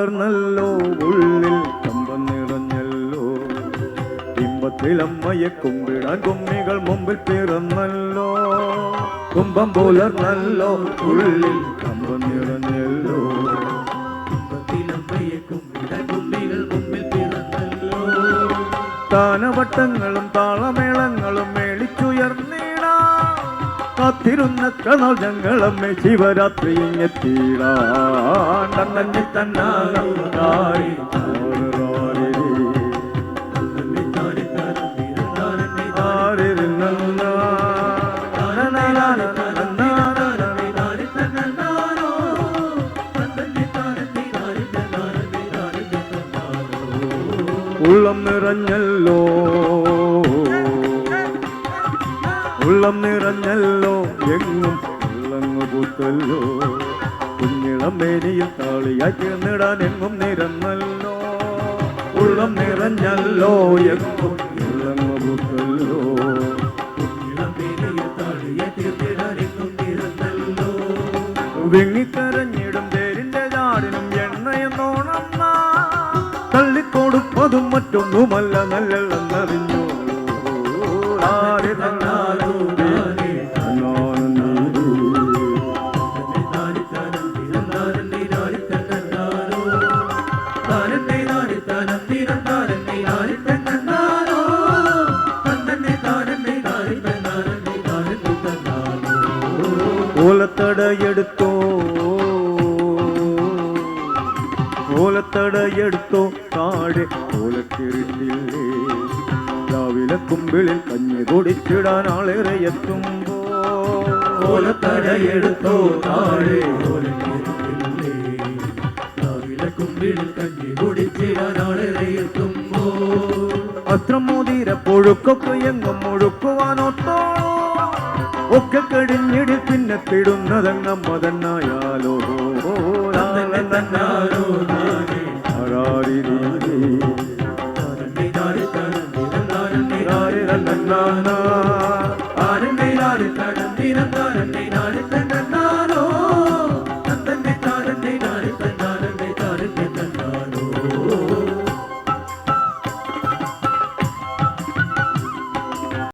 നല്ലോ ഉള്ളിൽ കമ്പം നിറഞ്ഞല്ലോ ഇമ്പത്തിലമ്മയെ കുമ്പിടാൻ കുമ്മികൾ മുമ്പിൽ പിറന്നല്ലോ കുംഭം പുലർന്നല്ലോ ഉള്ളിൽ കമ്പം നിറഞ്ഞല്ലോ ഇമ്പത്തിലമ്മയെ കുമ്പിടാൻ കുമ്മികൾ മുമ്പിൽ പിറന്നല്ലോ താനവട്ടങ്ങളും താളമേളങ്ങളും മേളിച്ചുയർന്നീട കാത്തിരുന്ന കണൽ ഞങ്ങളമ്മേ ശിവരാത്രി എത്തിയിടാൻ തന്നെ തന്നായി ഉള്ളം നിറഞ്ഞല്ലോ ഉള്ളം നിറഞ്ഞല്ലോ എങ്ങും ഉള്ളങ്ങു പൂത്തല്ലോ കുഞ്ഞിളം മേനിയിൽ താളിയായി ചേർന്നിടാൻ എങ്ങും നിരന്നല്ലോ ഉള്ളം നിറഞ്ഞല്ലോ എങ്ങും ഉള്ളങ്ങു പൂത്തല്ലോ കുഞ്ഞിളം മേനിയിൽ താളിയായി ചേർന്നിടാൻ എങ്ങും നിരന്നല്ലോ വിങ്ങിക്കരഞ്ഞിടും തേരിന്റെ ചാടിനും എണ്ണയെന്നോണം തള്ളിക്കൊടുപ്പതും മറ്റൊന്നുമല്ല നല്ലെന്നറിഞ്ഞു ആരെ തന്നാലോ ഓലത്തടയെടുത്തോ ഓലത്തടയെടുത്തോ താഴെ ഓലക്കിരുത്തില്ലേ രാവിലെ കുമ്പിളിൽ കഞ്ഞി കുടിച്ചിടാൻ ആളേറെ എത്തുമ്പോ ഓലത്തടയെടുത്തോ താഴെ ഓലക്കിരുത്തില്ലേ രാവിലെ കുമ്പിളിൽ കഞ്ഞി കുടിച്ചിടാൻ ആളേറെ എത്തുമ്പോ അത്രം മോതിര പൊഴുക്കൊക്കെ എങ്ങും മുഴുക്കുവാനോത്തോ ഒക്കെ കഴിഞ്ഞിടി പിന്നെ തിടുന്നതങ്ങമ്മ തന്നായാലോ ആരാരി